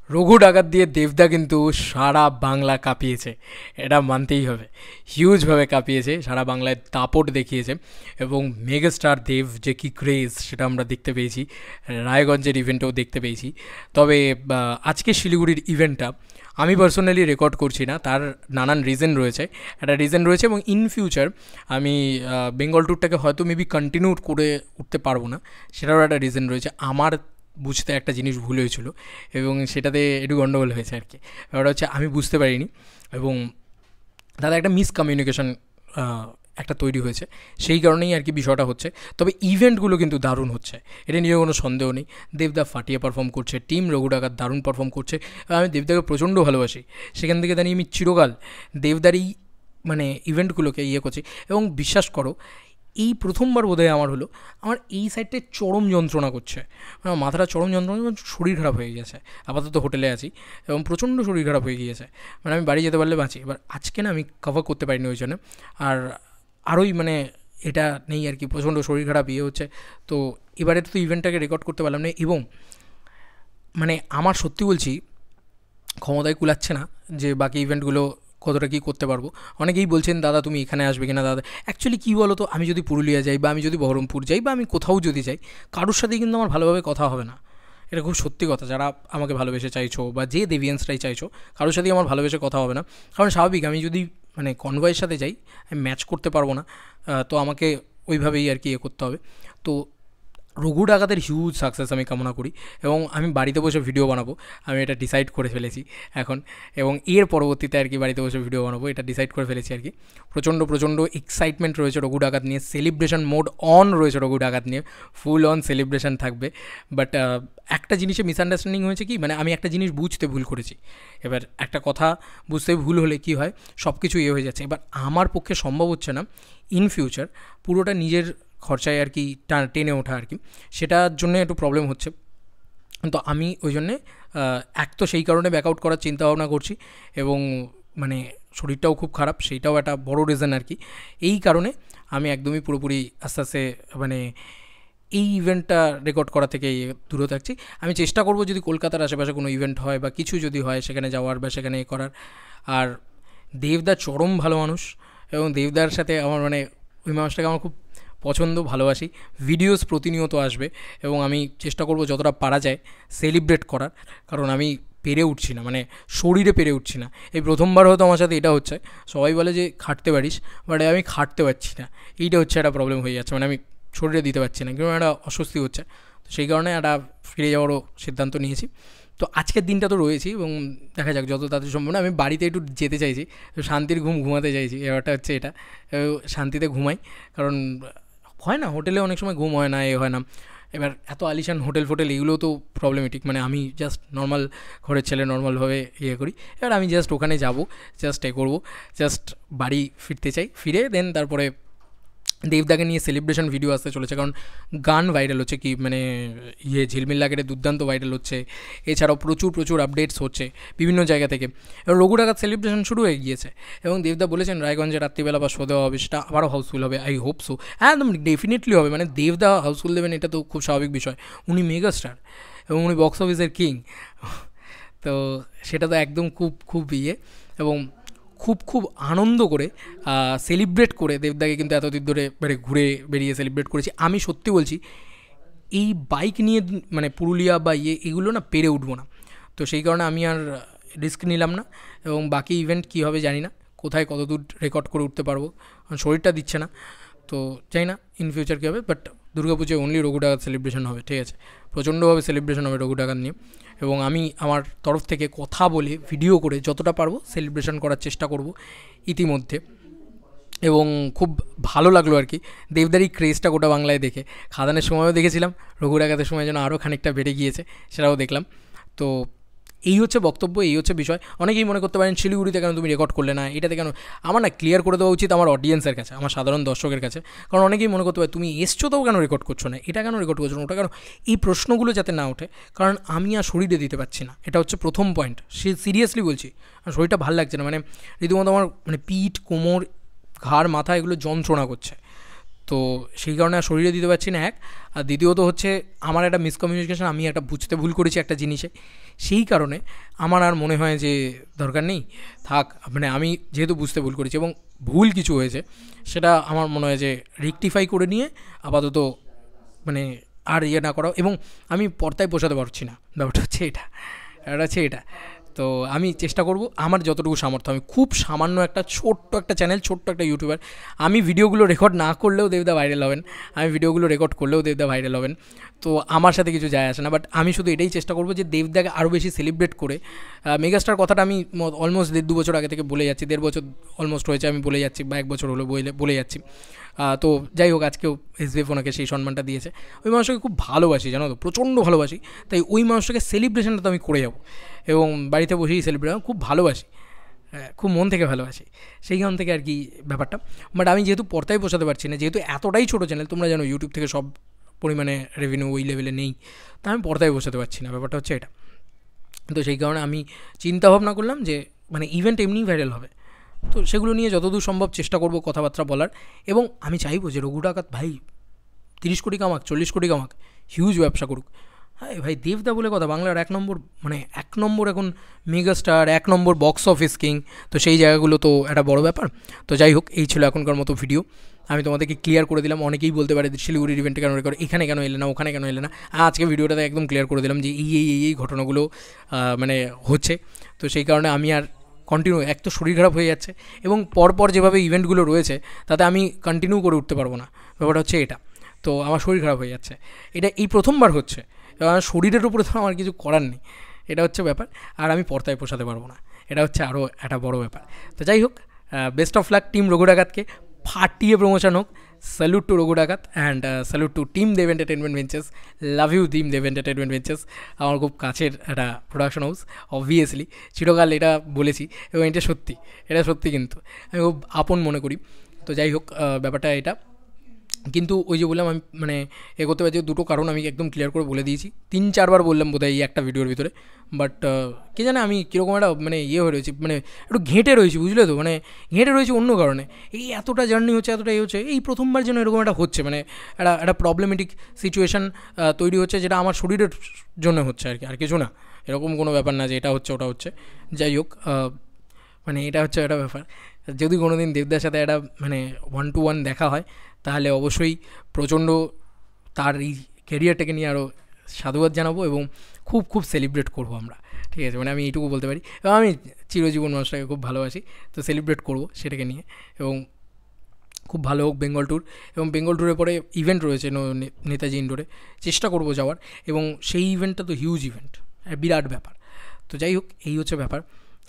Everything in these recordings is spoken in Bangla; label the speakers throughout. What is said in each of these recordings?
Speaker 1: রঘু ডাকাত দিয়ে দেবদা কিন্তু সারা বাংলা কাঁপিয়েছে, এটা মানতেই হবে। হিউজভাবে কাঁপিয়েছে, সারা বাংলায় দাপট দেখিয়েছে এবং মেগাস্টার দেব যে কী ক্রেজ সেটা আমরা দেখতে পেয়েছি, রায়গঞ্জের ইভেন্টেও দেখতে পেয়েছি। তবে আজকে শিলিগুড়ির ইভেন্টটা আমি পার্সোনালি রেকর্ড করছি না, তার নানান রিজন রয়েছে। একটা রিজন রয়েছে এবং ইন ফিউচার আমি বেঙ্গল ট্যুরটাকে হয়তো মেবি কন্টিনিউ করে উঠতে পারবো না, সেটারও একটা রিজন রয়েছে। আমার বুঝতে একটা জিনিস ভুল হয়েছিল এবং সেটাতে একটু গণ্ডগোল হয়েছে আর কি। ব্যাপারটা হচ্ছে আমি বুঝতে পারিনি এবং দাদা একটা মিসকমিউনিকেশন একটা তৈরি হয়েছে, সেই কারণেই আর কি বিষয়টা হচ্ছে। তবে ইভেন্টগুলো কিন্তু দারুণ হচ্ছে, এটা নিয়ে কোনো সন্দেহ নেই। দেবদা ফাটিয়ে পারফর্ম করছে, টিম রঘু ডাকাত দারুণ পারফর্ম করছে, আমি দেবদাকে প্রচণ্ড ভালোবাসি। সেখান থেকে দাঁড়িয়ে আমি চিরকাল দেবদারই মানে ইভেন্টগুলোকে করছি এবং বিশ্বাস করো এই প্রথমবার বোধহয় আমার হলো, আমার এই সাইডটায় চরম যন্ত্রণা করছে, আমার মাথাটা চরম যন্ত্রণা, শরীর খারাপ হয়ে গেছে। আপাতত হোটেলে আছি এবং প্রচণ্ড শরীর খারাপ হয়ে গিয়েছে, মানে আমি বাড়ি যেতে পারলে বাঁচি। এবার আজকে না আমি কভার করতে পারিনি ওই জন্য, আর আরোই মানে এটা নেই আর কি, প্রচণ্ড শরীর খারাপ হচ্ছে। তো এবারে তো ইভেন্টটাকে রেকর্ড করতে পারলাম না এবং মানে আমার সত্যি বলছি ক্ষমতায় কুলাচ্ছে না যে বাকি ইভেন্টগুলো কতটা কী করতে পারবো। অনেকেই বলছেন দাদা তুমি এখানে আসবে কিনা দাদা। অ্যাকচুয়ালি কী বলো তো, আমি যদি পুরুলিয়া যাই বা আমি যদি বহরমপুর যাই বা আমি কোথাও যদি যাই, কারোর সাথেই কিন্তু আমার ভালোভাবে কথা হবে না। এটা খুব সত্যি কথা, যারা আমাকে ভালোবেসে চাইছো বা যে দেভিয়েন্সরাই চাইছো, কারোর সাথেই আমার ভালোবেসে কথা হবে না। কারণ স্বাভাবিক, আমি যদি মানে কনভয়ের সাথে যাই আমি ম্যাচ করতে পারবো না, তো আমাকে ওইভাবেই আর কি করতে হবে। তো রঘু ডাকাতের হিউজ সাকসেস আমি কামনা করি এবং আমি বাড়িতে বসে ভিডিও বানাবো, আমি এটা ডিসাইড করে ফেলেছি এখন। এবং এর পরবর্তীতে আর কি বাড়িতে বসে ভিডিও বানাবো, এটা ডিসাইড করে ফেলেছি আর কি। প্রচণ্ড প্রচণ্ড এক্সাইটমেন্ট রয়েছে রঘু ডাকাত নিয়ে, সেলিব্রেশন মোড অন রয়েছে রঘু ডাকাত নিয়ে, ফুল অন সেলিব্রেশন থাকবে। বাট একটা জিনিসে মিসআন্ডারস্ট্যান্ডিং হয়েছে কি, মানে আমি একটা জিনিস বুঝতে ভুল করেছি। এবার একটা কথা বুঝতে ভুল হলে কি হয়, সব কিছু হয়ে যাচ্ছে। এবার আমার পক্ষে সম্ভব হচ্ছে না ইন ফিউচার পুরোটা নিজের খরচায় আর কি টেনে ওঠা আর কি, সেটার জন্য একটু প্রবলেম হচ্ছে। তো আমি ওই জন্যে এক তো সেই কারণে ব্যাকআউট করার চিন্তাভাবনা করছি এবং মানে শরীরটাও খুব খারাপ, সেইটাও একটা বড় রিজন আর কি। এই কারণে আমি একদমই পুরোপুরি আস্তে আস্তে মানে এই ইভেন্টটা রেকর্ড করা থেকে দূরে থাকছি। আমি চেষ্টা করব যদি কলকাতার আশেপাশে কোনো ইভেন্ট হয় বা কিছু যদি হয় সেখানে যাওয়ার বা সেখানে করার। আর দেবদা চরম ভালো মানুষ এবং দেবদার সাথে আমার মানে ওই মানুষটাকে আমার খুব পছন্দ, ভালোবাসি। ভিডিওস প্রতিনিয়ত আসবে এবং আমি চেষ্টা করব যতটা পারা যায় সেলিব্রেট করার, কারণ আমি পেরে উঠছি না, মানে শরীরে পেরে উঠছি না। এই প্রথমবার হয়তো আমার সাথে এটা হচ্ছে, সবাই বলে যে খাটতে পারিস, বাট আমি খাটতে পারছি না, এইটা হচ্ছে একটা প্রবলেম হয়ে যাচ্ছে, মানে আমি শরীরে দিতে পারছি না, কিন্তু একটা অস্বস্তি হচ্ছে। তো সেই কারণে একটা ফিরে যাওয়ারও সিদ্ধান্ত নিয়েছি। তো আজকের দিনটা তো রয়েছি এবং দেখা যাক যত তাড়াতাড়ি সম্ভব না, আমি বাড়িতে একটু যেতে চাইছি, শান্তির ঘুম ঘুমাতে চাইছি, ব্যাপারটা হচ্ছে এটা। শান্তিতে ঘুমাই, কারণ হয় না হোটেলে অনেক সময় ঘুম হয় না, হয় না। এবার এত আলিশান হোটেল ফোটেল এগুলোও তো প্রবলেমেটিক, মানে আমি জাস্ট নর্মাল ঘরের ছেলে নর্মালভাবে করি। এবার আমি জাস্ট ওখানে যাব, জাস্ট করবো, জাস্ট বাড়ি ফিরতে চাই, ফিরে দেন তারপরে দেবদাকে নিয়ে সেলিব্রেশন ভিডিও আসতে চলেছে, কারণ গান ভাইরাল হচ্ছে কি মানে ঝিলমিল লাগের দুর্দান্ত ভাইরাল হচ্ছে। এছাড়াও প্রচুর প্রচুর আপডেটস হচ্ছে বিভিন্ন জায়গা থেকে। এবার রঘু ডাকাত সেলিব্রেশন শুরু হয়ে গিয়েছে এবং দেবদা বলেছেন রায়গঞ্জে রাত্রিবেলা বা শো দেওয়া হবে, সেটা আবারও হাউসফুল হবে। আই হোপ সো, হ্যাঁ একদম ডেফিনেটলি হবে, মানে দেবদা হাউসফুল দেবেন এটা তো খুব স্বাভাবিক বিষয়, উনি মেগা স্টার এবং উনি বক্স অফিসের কিং। তো সেটা তো একদম খুব খুব এবং খুব খুব আনন্দ করে সেলিব্রেট করে দেবদাকে কিন্তু এতদিন ধরে মানে ঘুরে বেরিয়ে সেলিব্রেট করেছি। আমি সত্যি বলছি এই বাইক নিয়ে মানে পুরুলিয়া বা এগুলো না পেরে উঠবো না, তো সেই কারণে আমি আর রিস্ক নিলাম না। এবং বাকি ইভেন্ট কী হবে জানি না, কোথায় কত দূর রেকর্ড করে উঠতে পারবো, শরীরটা দিচ্ছে না, তো জানি না ইন ফিউচার কী হবে। বাট দুর্গাপুজোয় অনলি রঘু ডাকাত সেলিব্রেশন হবে, ঠিক আছে, প্রচণ্ডভাবে সেলিব্রেশন হবে রঘু ডাকাত নিয়ে। এবং আমি আমার তরফ থেকে কথা বলে ভিডিও করে যতটা পারবো সেলিব্রেশন করার চেষ্টা করব ইতিমধ্যে। এবং খুব ভালো লাগলো আর কি দেবদারি ক্রেজটা গোটা বাংলায় দেখে। খাদানের সময়ও দেখেছিলাম, রঘু ডাকাতের সময় যেন আরও খানিকটা বেড়ে গিয়েছে, সেটাও দেখলাম। তো এই হচ্ছে বক্তব্য, এই হচ্ছে বিষয়। অনেকেই মনে করতে পারেন শিলিগুড়িতে কেন তুমি রেকর্ড করলে না, এটাতে কেন, আমার না ক্লিয়ার করে দেওয়া উচিত আমার অডিয়েন্সের কাছে, আমার সাধারণ দর্শকের কাছে। কারণ অনেকেই মনে করতে পারে তুমি এসছো তো কেন রেকর্ড করছো না, এটা কেন রেকর্ড করছো না, ওটা কেন, এই প্রশ্নগুলো যাতে না ওঠে। কারণ আমি আর শরীরে দিতে পারছি না, এটা হচ্ছে প্রথম পয়েন্ট। সিরিয়াসলি বলছি, শরীরটা ভালো লাগছে না, মানে রীতিমতো আমার মানে পিঠ কোমর ঘাড় মাথা এগুলো যন্ত্রণা করছে। তো সেই কারণে আর শরীরে দিতে পারছি না এক। আর দ্বিতীয়ত হচ্ছে আমার একটা মিসকমিউনিকেশান, আমি একটা বুঝতে ভুল করেছি একটা জিনিসে, সেই কারণে আমার আর মনে হয় যে দরকার নেই, থাক। মানে আমি যেহেতু বুঝতে ভুল করেছি এবং ভুল কিছু হয়েছে, সেটা আমার মনে হয় যে রেকটিফাই করে নিয়ে আপাতত মানে আর ইয়ে না করা। এবং আমি পর্দায় পোষাতে পারছি না, ব্যাপারটা হচ্ছে এটা। তো আমি চেষ্টা করব আমার যতটুকু সামর্থ্য। আমি খুব সামান্য একটা ছোট্ট একটা চ্যানেল, ছোট্ট একটা ইউটিউবার। আমি ভিডিওগুলো রেকর্ড না করলেও দেবদা ভাইরাল হবেন, আমি ভিডিওগুলো রেকর্ড করলেও দেবদা ভাইরাল হবেন। তো আমার সাথে কিছু যায় আসে না, বাট আমি শুধু এটাই চেষ্টা করবো যে দেবদাকে আরও বেশি সেলিব্রেট করে। মেগাস্টার কথাটা আমি অলমোস্ট 1.5-2 বছর আগে থেকে বলে যাচ্ছি, 1.5 বছর অলমোস্ট হয়েছে আমি বলে যাচ্ছি, বা 1 বছর হলো বলে যাচ্ছি। তো যাই হোক, আজকেও এসবিএফ ওনাকে সেই সম্মানটা দিয়েছে। ওই মানুষটাকে খুব ভালোবাসি, জানো তো, প্রচণ্ড ভালোবাসি। তাই ওই মানুষটাকে সেলিব্রেশনটা তো আমি করে যাবো, এবং বাড়িতে বসেই সেলিব্রেট খুব ভালোবাসি, খুব মন থেকে ভালোবাসি, সেইখান থেকে আর কি ব্যাপারটা। বাট আমি যেহেতু পর্দায় পোষাতে পারছি না, যেহেতু এতটাই ছোটো চ্যানেল, তোমরা জানো ইউটিউব থেকে সব পরিমাণে রেভিনিউ ওই লেভেলে নেই, তা আমি পর্দায় বসাতে পারছি না, ব্যাপারটা হচ্ছে এটা। তো সেই কারণে আমি চিন্তা ভাবনা করলাম যে মানে ইভেন্ট এমনিই ভাইরাল হবে, তো সেগুলো নিয়ে যতদূর সম্ভব চেষ্টা করব কথাবার্তা বলার। এবং আমি চাইবো যে রঘু ডাকাত ভাই 30 কোটি কামাক, 40 কোটি কামাক, হিউজ ব্যবসা করুক। হ্যাঁ ভাই, দেবদা বলে কথা, বাংলার 1 নম্বর, মানে 1 নম্বর এখন মেগাস্টার, 1 নম্বর বক্স অফিস কিং। তো সেই জায়গাগুলো তো একটা বড় ব্যাপার। তো যাই হোক, এই ছিল এখনকার মতো ভিডিও। আমি তোমাদেরকে ক্লিয়ার করে দিলাম। অনেকেই বলতে পারে শিলিগুড়ির ইভেন্টে কেন রেকর্ড, এখানে কেন এলে না, ওখানে কেন এলে না। আজকে ভিডিওটাতে একদম ক্লিয়ার করে দিলাম যে এই ঘটনাগুলো মানে হচ্ছে। তো সেই কারণে আমি আর কন্টিনিউ, এক তো শরীর খারাপ হয়ে যাচ্ছে, এবং পরপর যেভাবে ইভেন্টগুলো রয়েছে তাতে আমি কন্টিনিউ করে উঠতে পারবো না, ব্যাপারটা হচ্ছে এটা। তো আমার শরীর খারাপ হয়ে যাচ্ছে, এটা এই প্রথমবার হচ্ছে। এবার শরীরের উপরে তো আমার কিছু করার নেই, এটা হচ্ছে ব্যাপার। আর আমি পর্দায় পোষাতে পারবো না, এটা হচ্ছে আরও একটা বড় ব্যাপার। তো যাই হোক, best of luck team Raghu ডাকাতকে, ফাটিয়ে প্রমোশন হোক। Salute to Raghu Dakat and salute to team Dev entertainment ventures. Love you team Dev entertainment ventures, আমার খুব কাছের একটা প্রোডাকশন হাউস, অবভিয়াসলি চিরকাল এটা বলেছি, এবং এটা সত্যি কিন্তু আমি খুব আপন মনে করি। তো যাই হোক, ব্যাপারটা এটা। কিন্তু ওই যে বললাম, আমি মানে করতে পারছি দুটো কারণ আমি একদম ক্লিয়ার করে বলে দিয়েছি, 3-4 বার বললাম বোধহয় এই একটা ভিডিওর ভিতরে। বাট কে জানে আমি কীরকম একটা মানে হয়ে রয়েছি, মানে একটু ঘেঁটে রয়েছি, বুঝলে তো, মানে ঘেঁটে রয়েছি অন্য কারণে। এই এতটা জার্নি হচ্ছে, এতটা হচ্ছে, এই প্রথমবার যেন এরকম একটা হচ্ছে, মানে একটা প্রবলেমেটিক সিচুয়েশান তৈরি হচ্ছে, যেটা আমার শরীরের জন্য হচ্ছে আর কি, আর কিছু না। এরকম কোনো ব্যাপার না যে এটা হচ্ছে ওটা হচ্ছে। যাই হোক, মানে এটা হচ্ছে একটা ব্যাপার। যদি কোনো দিন দেবদার সাথে একটা মানে 1-to-1 দেখা হয়, তাহলে অবশ্যই প্রচণ্ড তার এই ক্যারিয়ারটাকে নিয়ে আরও সাধুবাদ জানাবো, এবং খুব সেলিব্রেট করবো আমরা, ঠিক আছে। মানে আমি এইটুকু বলতে পারি, এবং আমি চিরজীবন মানুষটাকে খুব ভালোবাসি, তো সেলিব্রেট করবো সেটাকে নিয়ে। এবং খুব ভালো হোক বেঙ্গল ট্যুর, এবং বেঙ্গল ট্যুরের পরে ইভেন্ট রয়েছে নেতাজি ইন্ডোরে, চেষ্টা করবো যাওয়ার। এবং সেই ইভেন্টটা তো হিউজ ইভেন্ট, বিরাট ব্যাপার। তো যাই হোক, এই হচ্ছে ব্যাপার,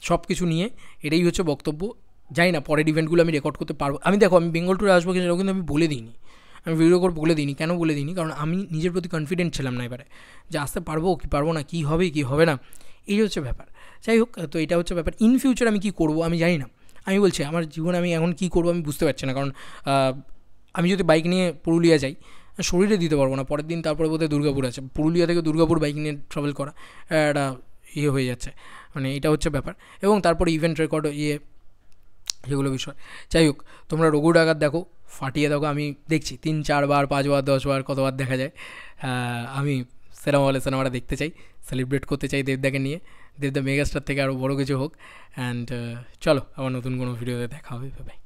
Speaker 1: সব কিছু নিয়ে এটাই হচ্ছে বক্তব্য। জানি না পরের ইভেন্টগুলো আমি রেকর্ড করতে পারবো। আমি দেখো, আমি বেঙ্গল ট্যুরে আসবো কিন্তু আমি বলে দিইনি, আমি ভিডিও করে বলে দিইনি। কেন বলে দিইনি? কারণ আমি নিজের প্রতি কনফিডেন্ট ছিলাম না এবারে, যে আসতে পারবো কি পারবো না, কী হবে কি হবে না, এই হচ্ছে ব্যাপার। যাই হোক, তো এটা হচ্ছে ব্যাপার। ইন ফিউচার আমি কী করবো আমি জানি না। আমি বলছি আমার জীবনে আমি এখন কী করবো আমি বুঝতে পারছি না। কারণ আমি যদি বাইক নিয়ে পুরুলিয়া যাই, শরীরে দিতে পারবো না। পরের দিন তারপরে বোধহয় দুর্গাপুর আছে, পুরুলিয়া থেকে দুর্গাপুর বাইক নিয়ে ট্রাভেল করা একটা হয়ে যাচ্ছে, মানে এটা হচ্ছে ব্যাপার। এবং তারপরে ইভেন্ট রেকর্ড সেগুলো বিষয়। যাই হোক, তোমরা রঘু ডাকাত দেখো, ফাটিয়ে দেখো। আমি দেখছি 3-4 বার, 5 বার, 10 বার, কতবার দেখা যায়। আমি সিনেমাটা দেখতে চাই, সেলিব্রেট করতে চাই দেবদাকে নিয়ে। দেবদা মেগাস্টার থেকে আরও বড়ো কিছু হোক। অ্যান্ড চলো, আবার নতুন কোনো ভিডিওতে দেখা হবে। বাই।